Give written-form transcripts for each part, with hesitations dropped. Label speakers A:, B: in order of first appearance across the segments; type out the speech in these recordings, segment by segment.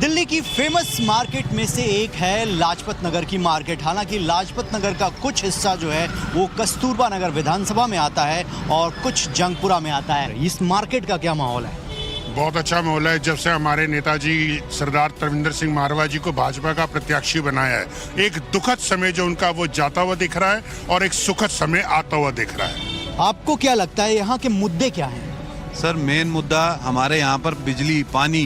A: दिल्ली की famous market में से एक है लाजपत नगर की मार्केट। हालांकि लाजपत नगर का कुछ हिस्सा जो है वो कस्तूरबा नगर विधानसभा में आता है और कुछ जंगपुरा में आता है। इस मार्केट का क्या माहौल है?
B: बहुत अच्छा माहौल है। जब से हमारे नेताजी सरदार तरविंदर सिंह मारवा जी को भाजपा का प्रत्याशी बनाया है, एक दुखद समय जो उनका वो जाता हुआ दिख रहा है और एक सुखद समय आता हुआ दिख रहा है।
A: आपको क्या लगता है यहाँ के मुद्दे क्या हैं?
C: सर, मेन मुद्दा हमारे यहाँ पर बिजली पानी,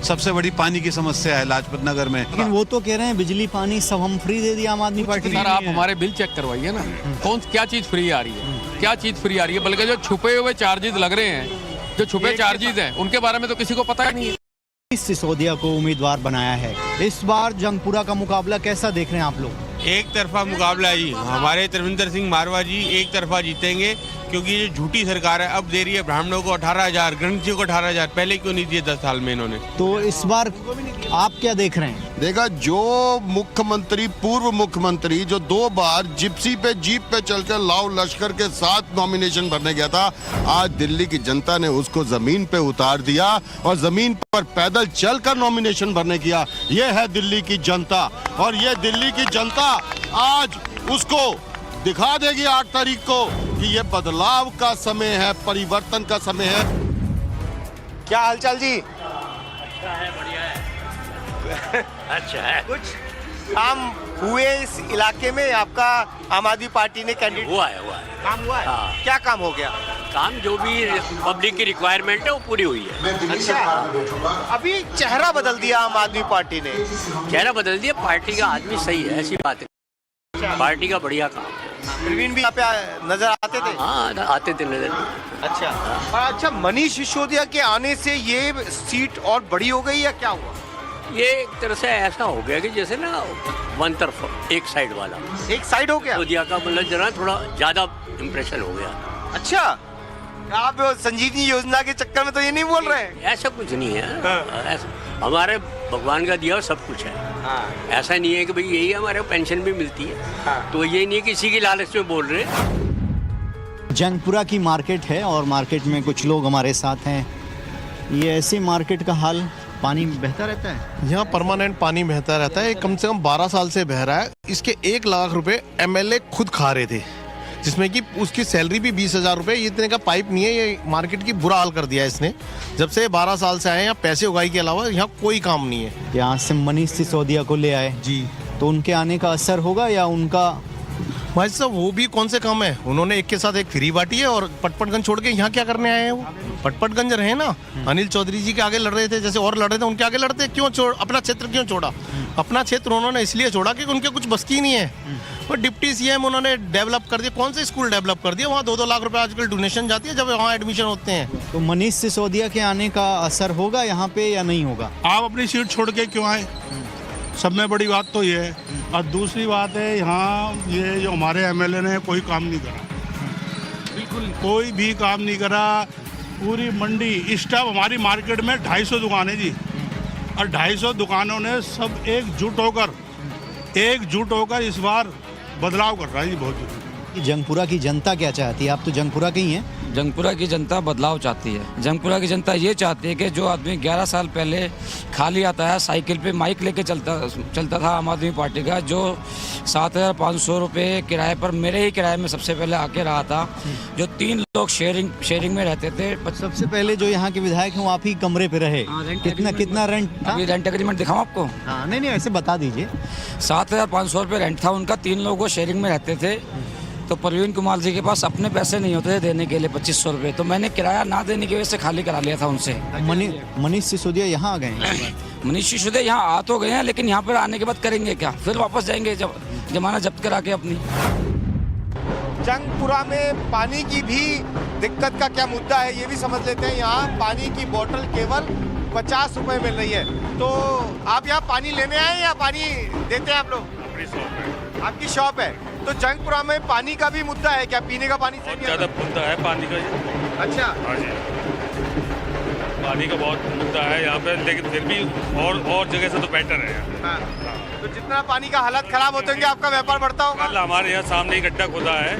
C: सबसे बड़ी पानी की समस्या है लाजपत नगर में।
A: लेकिन वो तो कह रहे हैं बिजली पानी सब हम फ्री दे दिया आम आदमी पार्टी।
D: सर, आप हमारे बिल चेक करवाइए ना, क्या चीज फ्री आ रही है, क्या चीज फ्री आ रही है। बल्कि जो छुपे हुए चार्जेस लग रहे हैं, जो छुपे चार्जेस हैं, उनके बारे में तो किसी को पता ही नहीं है।
A: सिसोदिया को उम्मीदवार बनाया है। इस बार जंगपुरा का मुकाबला कैसा देख रहे हैं आप लोग?
E: एक तरफा मुकाबला ही, हमारे तरविंदर सिंह मारवा जी एक तरफा जीतेंगे, क्योंकि ये झूठी सरकार है। अब दे रही है ब्राह्मणों को 18,000, गणितों को 18,000, पहले क्यों नहीं दिए 10 साल में इन्होंने।
A: तो इस बार आप क्या देख रहे हैं?
F: देखा, जो मुख्यमंत्री, पूर्व मुख्यमंत्री जो 2 बार जिप्सी पे, जीप पे चलकर लाव लश्कर के साथ नॉमिनेशन भरने गया था, आज दिल्ली की जनता ने उसको जमीन पे उतार दिया और जमीन पर पैदल चलकर नॉमिनेशन भरने किया। ये है दिल्ली की जनता, और ये दिल्ली की जनता आज उसको दिखा देगी 8 तारीख को कि ये बदलाव का समय है, परिवर्तन का समय है।
G: क्या हालचाल जी?
H: बढ़िया है। अच्छा है।
G: कुछ काम हुए इस इलाके में? आपका आम आदमी पार्टी ने कैंडिडेट
H: हुआ है
G: काम हुआ है?
H: हाँ।
G: क्या काम हो गया?
H: काम जो भी पब्लिक की रिक्वायरमेंट है वो पूरी हुई है।
G: अच्छा, अभी चेहरा बदल दिया आम आदमी पार्टी ने।
H: चेहरा बदल दिया, पार्टी का आदमी सही है, ऐसी बात है। पार्टी का बढ़िया काम है।
G: प्रवीण भी यहाँ पे नजर आते थे?
H: हाँ, आते थे नजर।
G: अच्छा, और अच्छा, मनीष सिसोदिया के आने से ये सीट और बड़ी हो गई या क्या हुआ?
H: ये एक तरह से ऐसा हो गया कि जैसे ना वन तरफ, एक साइड वाला,
G: एक साइड हो गया।
H: सिसोदिया का मतलब जरा थोड़ा ज्यादा इम्प्रेशन हो गया।
G: अच्छा, आप संजीवनी योजना के चक्कर में तो ये नहीं बोल रहे हैं?
H: ऐसा कुछ नहीं है। ऐसा हमारे भगवान का दिया सब कुछ है।
G: हाँ।
H: ऐसा नहीं है कि भाई यही हमारे पेंशन भी मिलती है। हाँ। तो ये नहीं है किसी की लालच में बोल रहे।
A: जंगपुरा की मार्केट है और मार्केट में कुछ लोग हमारे साथ हैं। ये ऐसी मार्केट का हाल, पानी बहता रहता है
I: यहाँ, परमानेंट पानी बहता रहता है। कम से कम 12 साल से बह रहा है। इसके 1 लाख रुपए एमएलए खुद खा रहे थे, जिसमें कि उसकी सैलरी भी 20,000 रुपये। ये इतने का पाइप नहीं है। ये मार्केट की बुरा हाल कर दिया है इसने। जब से 12 साल से आए यहाँ, पैसे उगाई के अलावा यहाँ कोई काम नहीं है।
A: यहाँ से मनीष सिसोदिया को ले आए
I: जी,
A: तो उनके आने का असर होगा या उनका?
I: भाई साहब, वो भी कौन से काम है? उन्होंने एक के साथ एक फ्री बांटी है और पटपटगंज छोड़ के यहाँ क्या करने आए हैं? वो पटपटगंज रहे ना, अनिल चौधरी जी के आगे लड़ रहे थे, जैसे और लड़ रहे थे उनके आगे लड़ते। क्यों अपना क्षेत्र क्यों छोड़ा? अपना क्षेत्र उन्होंने इसलिए छोड़ा कि उनके कुछ बस की नहीं है। और डिप्टी सीएम उन्होंने डेवलप कर दिया। कौन से स्कूल डेवलप कर दिया? वहाँ 2-2 लाख रुपए आजकल डोनेशन जाती है जब वहाँ एडमिशन होते हैं।
A: तो मनीष सिसोदिया के आने का असर होगा यहाँ पे या नहीं होगा?
B: आप अपनी सीट छोड़ के क्यों आए? सब में बड़ी बात तो ये है। और दूसरी बात है, यहाँ ये जो हमारे एमएलए ने कोई काम नहीं करा, बिल्कुल कोई भी काम नहीं करा। पूरी मंडी इस टाइम हमारी मार्केट में 250 दुकानें जी, और 250 दुकानों ने सब एकजुट होकर इस बार बदलाव कर रहा है जी। बहुत
A: जंगपुरा की जनता क्या चाहती है? आप तो जंगपुरा की ही हैं।
J: जंगपुरा की जनता बदलाव चाहती है। जंगपुरा की जनता ये चाहती है कि जो आदमी 11 साल पहले खाली आता है, साइकिल पे माइक लेके चलता था आम आदमी पार्टी का, जो 7,500 रुपये किराए पर, मेरे ही किराए में सबसे पहले आके रहा था, जो 3 लोग शेयरिंग में रहते थे।
A: सबसे पहले जो यहाँ के विधायक हैं वो आप ही कमरे पे रहे। कितना रेंट था?
J: अभी रेंट एग्रीमेंट दिखाऊं आपको?
A: हाँ, नहीं ऐसे बता दीजिए।
J: 7,500 रुपये रेंट था उनका। 3 लोग वो शेयरिंग में रहते थे। तो प्रवीण कुमार जी के पास अपने पैसे नहीं होते थे देने के लिए 2,500 रुपये, तो मैंने किराया ना देने की वजह से खाली करा लिया था उनसे।
A: मनीष सिसोदिया यहाँ आ गए हैं?
J: मनीष सिसोदिया यहाँ आ तो गए हैं, लेकिन यहाँ पर आने के बाद करेंगे क्या? फिर वापस जाएंगे जब जमाना जब्त करा के अपनी।
G: जंगपुरा में पानी की भी दिक्कत का क्या मुद्दा है ये भी समझ लेते हैं। यहाँ पानी की बोतल केवल 50 रुपए मिल रही है। तो आप यहाँ पानी लेने आए या पानी देते हैं आप लोग? आपकी शॉप है। तो जंगपुरा में पानी का भी मुद्दा है क्या? पीने का पानी
K: बहुत ज़्यादा मुद्दा है पानी का।
G: अच्छा,
K: हाँ जी, पानी का बहुत मुद्दा है यहाँ पे, लेकिन फिर भी और जगह से तो बेटर है।
G: हाँ। तो जितना पानी का हालत खराब होते होंगे, आपका व्यापार बढ़ता होगा?
K: कल हमारे यहाँ सामने ही गड्ढा खोदा है,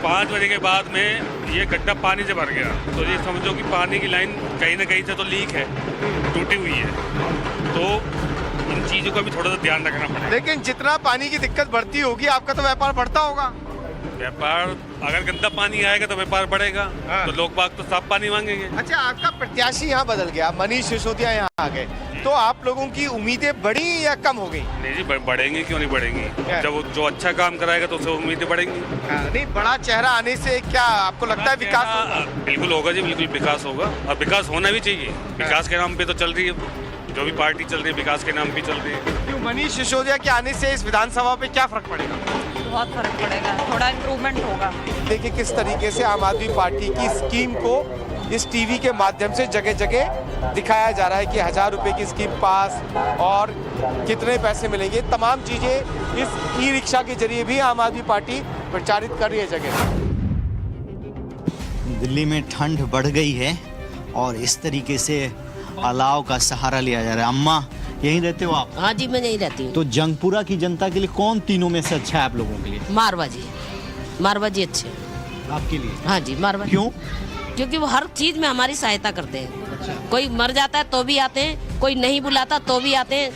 K: 5 बजे के बाद में ये गड्ढा पानी से भर गया। तो ये समझो कि पानी की लाइन कहीं ना कहीं से तो लीक है, टूटी हुई है। तो चीज़ों का भी थोड़ा सा ध्यान रखना पड़ेगा।
G: लेकिन जितना पानी की दिक्कत बढ़ती होगी आपका तो व्यापार बढ़ता होगा।
K: व्यापार अगर गंदा पानी आएगा तो व्यापार बढ़ेगा।
G: हाँ।
K: तो लोग बाग तो साफ पानी मांगेंगे।
G: अच्छा, आपका प्रत्याशी यहाँ बदल गया, मनीष सिसोदिया यहाँ आ गए, तो आप लोगों की उम्मीदें बढ़ी या कम हो गई?
K: नहीं जी, बढ़ेंगी, क्यों नहीं बढ़ेंगी?
G: क्या?
K: जब वो जो अच्छा काम कराएगा तो उससे उम्मीदें बढ़ेंगी।
G: नहीं, बड़ा चेहरा आने से क्या आपको लगता है विकास होगा?
K: बिल्कुल होगा जी, बिल्कुल विकास होगा, और विकास होना भी चाहिए। विकास के नाम पे तो चल रही है, जो भी पार्टी चल रही है विकास के नाम पे चल रही है।
G: क्यों, मनीष सिसोदिया के आने से इस विधानसभा पे क्या फर्क पड़ेगा?
L: बहुत फर्क पड़ेगा, थोड़ा इम्प्रूवमेंट होगा।
G: देखिए किस तरीके से आम आदमी पार्टी की स्कीम को इस टीवी के माध्यम से जगह जगह दिखाया जा रहा है कि 1000 रुपए की स्कीम पास और कितने पैसे मिलेंगे, तमाम चीजें इस ई रिक्शा के जरिए भी आम आदमी पार्टी प्रचारित कर रही है जगह।
A: दिल्ली में ठंड बढ़ गई है और इस तरीके से अलाव का सहारा लिया जा रहा है। अम्मा, यहीं रहते हो आप?
L: हाँ जी, मैं यहीं रहती हूँ।
A: तो जंगपुरा की जनता के लिए कौन तीनों में से अच्छा है आप लोगों के लिए?
L: मारवा जी अच्छे हैं।
A: आपके लिए?
L: हाँ जी, मारवा।
A: क्यों?
L: क्योंकि वो हर चीज में हमारी सहायता करते हैं। कोई मर जाता है तो भी आते हैं, कोई नहीं बुलाता तो भी आते हैं।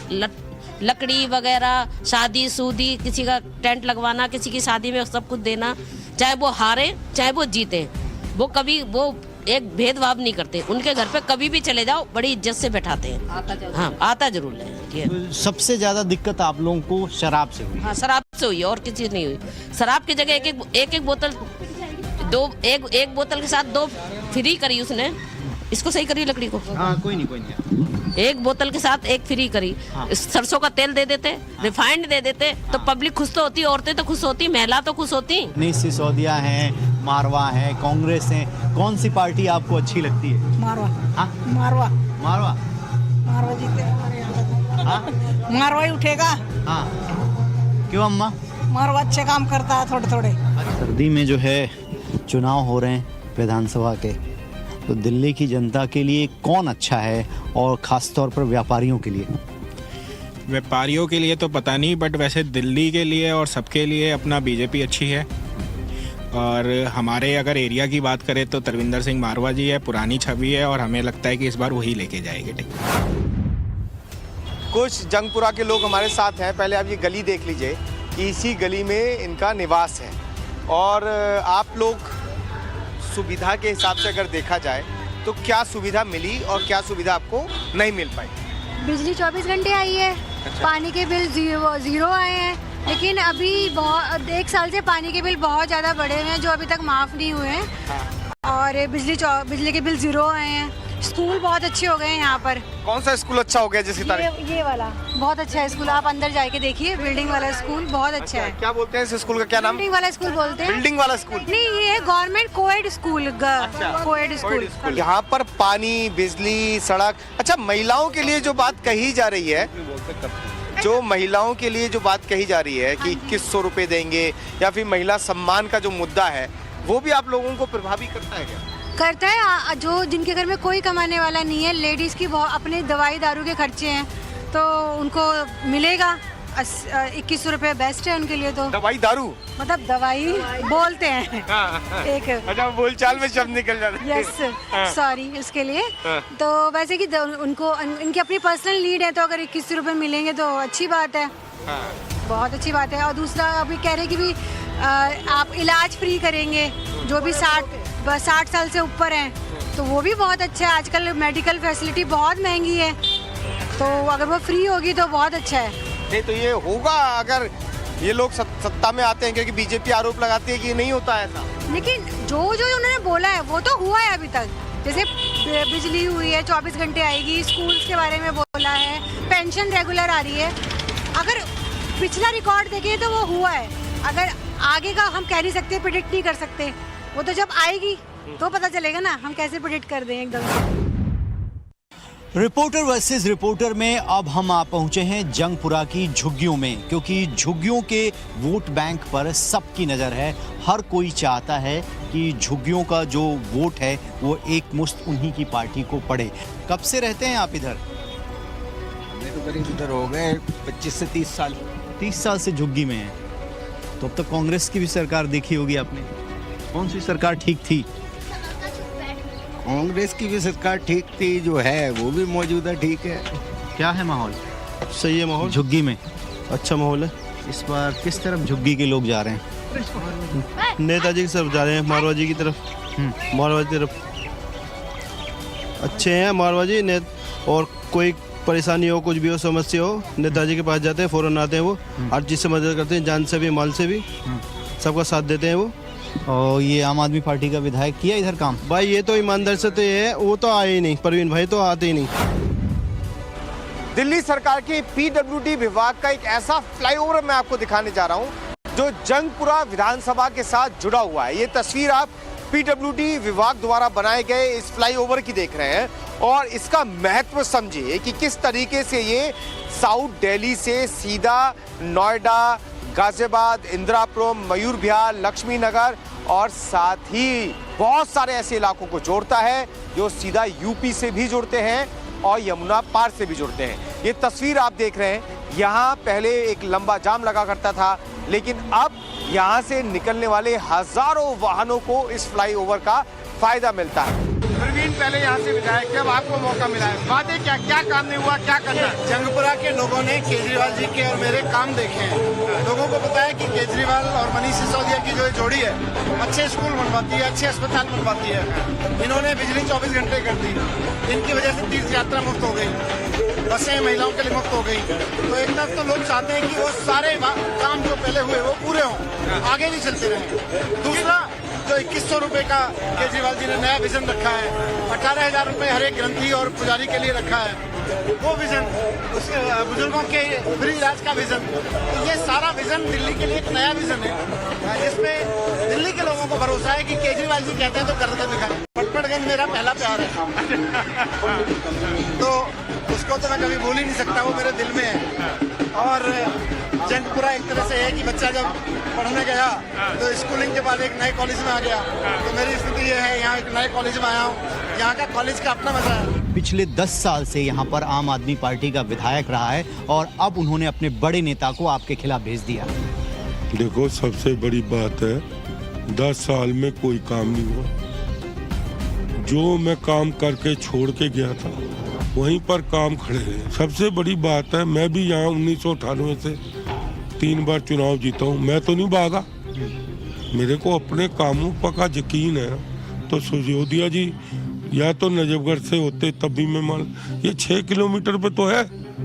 L: लकड़ी वगैरह, शादी सूदी, किसी का टेंट लगवाना, किसी की शादी में सब कुछ देना, चाहे वो हारे चाहे वो जीते, वो कभी वो एक भेदभाव नहीं करते। उनके घर पे कभी भी चले जाओ बड़ी इज्जत से बैठाते हैं। हाँ, आता जरूर है।
A: तो सबसे ज्यादा दिक्कत आप लोगों को शराब से हुई?
L: हाँ, शराब से हुई और किसी से नहीं हुई। शराब की जगह एक बोतल एक बोतल के साथ 2 फ्री करी उसने। इसको सही करी लकड़ी को।
A: हाँ, कोई नहीं।
L: एक बोतल के साथ एक फ्री करी।
A: हाँ।
L: सरसों का तेल दे देते, रिफाइंड दे देते, तो पब्लिक खुश तो होती, औरतें तो खुश होती, महिला तो खुश होती।
A: नहीं, सिसोदिया है, मारवा है, कांग्रेस है, कौन सी पार्टी आपको अच्छी लगती है?
M: मारवा।
A: हाँ?
M: मारवा
A: मारवा
M: जीते हमारे यहाँ।
A: हाँ?
M: मारवा ही उठेगा।
A: हाँ, क्यों अम्मा?
M: मारवा अच्छे काम करता है थोड़े थोड़े।
A: सर्दी में जो है चुनाव हो रहे हैं विधानसभा के, तो दिल्ली की जनता के लिए कौन अच्छा है और खास तौर पर व्यापारियों के लिए?
N: व्यापारियों के लिए तो पता नहीं, बट वैसे दिल्ली के लिए और सबके लिए अपना बीजेपी अच्छी है। और हमारे अगर एरिया की बात करें तो तरविंदर सिंह मारवा जी है, पुरानी छवि है, और हमें लगता है कि इस बार वही लेके जाएंगे टिकट।
G: कुछ जंगपुरा के लोग हमारे साथ हैं। पहले आप ये गली देख लीजिए कि इसी गली में इनका निवास है, और आप लोग सुविधा के हिसाब से अगर देखा जाए तो क्या सुविधा मिली और क्या सुविधा आपको नहीं मिल पाई?
O: बिजली 24 घंटे आई है।
G: अच्छा।
O: पानी के बिल जीरो आए हैं, लेकिन अभी 1 साल से पानी के बिल बहुत ज़्यादा बढ़े हुए हैं जो अभी तक माफ़ नहीं हुए हैं।
G: हाँ।
O: और बिजली के बिल जीरो आए हैं। स्कूल बहुत अच्छे हो गए हैं यहाँ पर।
G: कौन सा स्कूल अच्छा हो गया जिसकी तारीफ?
O: ये वाला बहुत अच्छा है स्कूल, आप अंदर जाके देखिए, बिल्डिंग वाला स्कूल बहुत अच्छा है।
G: क्या बोलते हैं इस स्कूल का, क्या नाम?
O: बिल्डिंग वाला स्कूल बोलते हैं।
G: बिल्डिंग वाला स्कूल
O: नहीं, ये है government coed school. Coed school.
G: यहाँ पर पानी, बिजली, सड़क। अच्छा, महिलाओं के लिए जो बात कही जा रही है, कि 2100 रुपए देंगे, या फिर महिला सम्मान का जो मुद्दा है, वो भी आप लोगों को प्रभावी करता है क्या?
O: करता है। जो जिनके घर में कोई कमाने वाला नहीं है, लेडीज की अपने दवाई दारू के खर्चे हैं, तो उनको मिलेगा। 2100 रुपए बेस्ट है उनके लिए। तो
G: दवाई दारू
O: मतलब दवाई बोलते हैं। एक
G: अच्छा, बोलचाल में शब्द निकल जाता है।
O: यस, सॉरी उसके लिए। तो वैसे कि उनको इनकी अपनी पर्सनल नीड है, तो अगर 2100 रुपए मिलेंगे तो अच्छी बात है। बहुत अच्छी बात है। और दूसरा अभी कह रहे कि भी आप इलाज फ्री करेंगे जो भी 60 साल से ऊपर हैं, तो वो भी बहुत अच्छा है। आजकल मेडिकल फैसिलिटी बहुत महंगी है, तो अगर वो फ्री होगी तो बहुत अच्छा है।
G: नहीं तो ये होगा अगर ये लोग सत्ता में आते हैं, क्योंकि बीजेपी आरोप लगाती है कि ये नहीं होता है ऐसा।
O: लेकिन जो उन्होंने बोला है वो तो हुआ है अभी तक। जैसे बिजली हुई है, 24 घंटे आएगी, स्कूल्स के बारे में बोला है, पेंशन रेगुलर आ रही है। अगर पिछला रिकॉर्ड देखें तो वो हुआ है। अगर आगे का हम कह नहीं सकते, प्रेडिक्ट नहीं कर सकते, वो तो जब आएगी तो पता चलेगा ना, हम कैसे प्रेडिक्ट कर दें एकदम से।
A: रिपोर्टर वर्सेस रिपोर्टर में अब हम आ पहुंचे हैं जंगपुरा की झुग्गियों में, क्योंकि झुग्गियों के वोट बैंक पर सबकी नज़र है। हर कोई चाहता है कि झुग्गियों का जो वोट है वो एक मुश्त उन्हीं की पार्टी को पड़े। कब से रहते हैं आप इधर?
P: मैं तो करीब इधर हो गए 25 से 30 साल।
A: 30 साल से झुग्गी में है, तो अब तक कांग्रेस की भी सरकार देखी होगी आपने। कौन सी सरकार ठीक थी?
P: कांग्रेस की भी सरकार ठीक थी, जो है वो भी मौजूदा ठीक है।
A: क्या है माहौल?
I: सही है माहौल।
A: झुग्गी में
I: अच्छा माहौल है।
A: इस बार किस तरफ झुग्गी के लोग जा रहे हैं?
I: नेताजी की तरफ जा रहे हैं, मारवाजी की तरफ। मारवाजी की तरफ अच्छे हैं मारवाजी ने, और कोई परेशानी हो, कुछ भी हो, समस्या हो, नेताजी के पास जाते हैं, फौरन आते हैं। वो हर चीज़ से मदद करते हैं, जान से भी माल से भी, सबका साथ देते हैं वो।
A: और ये आम आदमी पार्टी का विधायक किया इधर काम?
I: भाई ये तो ईमानदार से तो ये है, वो तो आए ही नहीं, परवीन भाई तो आते ही नहीं।
G: दिल्ली सरकार के पीडब्ल्यूडी विभाग का एक ऐसा फ्लाईओवर मैं आपको दिखाने जा रहा हूं जो जंगपुरा विधानसभा के साथ जुड़ा हुआ है। ये तस्वीर आप पीडब्ल्यूडी विभाग द्वारा बनाए गए इस फ्लाईओवर की देख रहे हैं और इसका महत्व समझिए कि किस तरीके से ये साउथ दिल्ली से सीधा नोएडा, गाजियाबाद, इंदिरापुरम, मयूर विहार, लक्ष्मी नगर और साथ ही बहुत सारे ऐसे इलाकों को जोड़ता है जो सीधा यूपी से भी जुड़ते हैं और यमुना पार से भी जुड़ते हैं। ये तस्वीर आप देख रहे हैं, यहाँ पहले एक लंबा जाम लगा करता था, लेकिन अब यहाँ से निकलने वाले हजारों वाहनों को इस फ्लाईओवर का फायदा मिलता है। प्रवीण पहले यहाँ से विधायक, जब आपको मौका मिला है, वादे क्या क्या काम नहीं हुआ, क्या करना है?
Q: जंगपुरा के लोगों ने केजरीवाल जी के और मेरे काम देखे हैं। लोगों को पता है कि केजरीवाल और मनीष सिसोदिया की जो जोड़ी है, अच्छे स्कूल बनवाती है, अच्छे अस्पताल बनवाती है। इन्होंने बिजली 24 घंटे कर दी, इनकी वजह से तीर्थ यात्रा मुफ्त हो गई, बसें महिलाओं के लिए मुफ्त हो गई। तो एक तरफ तो लोग चाहते हैं कि वो सारे काम जो पहले हुए वो पूरे हों, आगे नहीं चलते रहें। दूसरा, जो 2100 रुपए का केजरीवाल जी ने नया विजन रखा है, 18,000 रुपए हर एक ग्रंथी और पुजारी के लिए रखा है, वो विजन, उसके बुजुर्गों के फ्री इलाज का विजन, तो ये सारा विजन दिल्ली के लिए एक नया विजन है जिसमें दिल्ली के लोगों को भरोसा है कि केजरीवाल जी कहते हैं तो करके दिखाएं। पटपड़गंज मेरा पहला प्यार है तो उसको तो मैं कभी भूल ही नहीं सकता, वो मेरे दिल में है। और जंगपुरा एक तरह से है कि बच्चा जब पढ़ने गया तो स्कूलिंग के बाद एक नए कॉलेज में आ गया, तो मेरी स्थिति ये है, यहाँ एक नए कॉलेज में आया हूँ, यहाँ का कॉलेज का अपना मजा है।
A: पिछले 10 साल से यहाँ पर आम आदमी पार्टी का विधायक रहा है और अब उन्होंने अपने बड़े नेता को आपके खिलाफ भेज दिया।
B: देखो, सबसे बड़ी बात है 10 साल में कोई काम नहीं हुआ। जो मैं काम करके छोड़ के गया था वहीं पर काम खड़े रहे। सबसे बड़ी बात है, मैं भी यहाँ 1998 से 3 बार चुनाव जीता हूँ, मैं तो नहीं भागा। मेरे को अपने कामों पर का यकीन है। तो सिसोदिया जी या तो नजफगढ़ से होते तब भी मैं मान, ये 6 किलोमीटर पे तो है,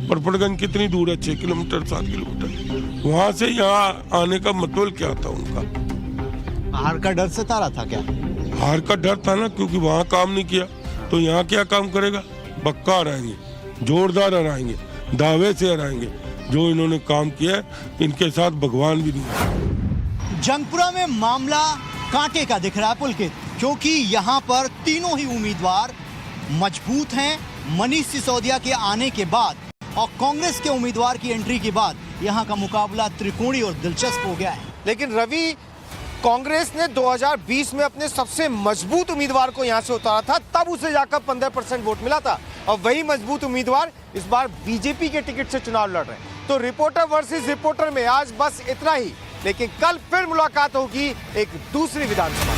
B: पटपड़गंज कितनी दूर है? 6 किलोमीटर 7 किलोमीटर। वहाँ से यहाँ आने का मतलब क्या था उनका?
A: हार का डर सता रहा था क्या?
B: हार का डर था ना, क्योंकि वहाँ काम नहीं किया तो यहाँ क्या काम करेगा? पक्का हराएंगे, जोरदार हराएंगे, दावे से हराएंगे। जो इन्होंने काम किया है, इनके साथ भगवान भी नहीं है।
A: जंगपुरा में मामला कांटे का दिख रहा है पुलकित, क्योंकि यहाँ पर तीनों ही उम्मीदवार मजबूत हैं। मनीष सिसोदिया के आने के बाद और कांग्रेस के उम्मीदवार की एंट्री के बाद यहाँ का मुकाबला त्रिकोणी और दिलचस्प हो गया है।
G: लेकिन रवि, कांग्रेस ने 2020 में अपने सबसे मजबूत उम्मीदवार को यहां से उतारा था, तब उसे जाकर 15% वोट मिला था, और वही मजबूत उम्मीदवार इस बार बीजेपी के टिकट से चुनाव लड़ रहे हैं। तो रिपोर्टर वर्सेस रिपोर्टर में आज बस इतना ही, लेकिन कल फिर मुलाकात होगी एक दूसरी विधानसभा।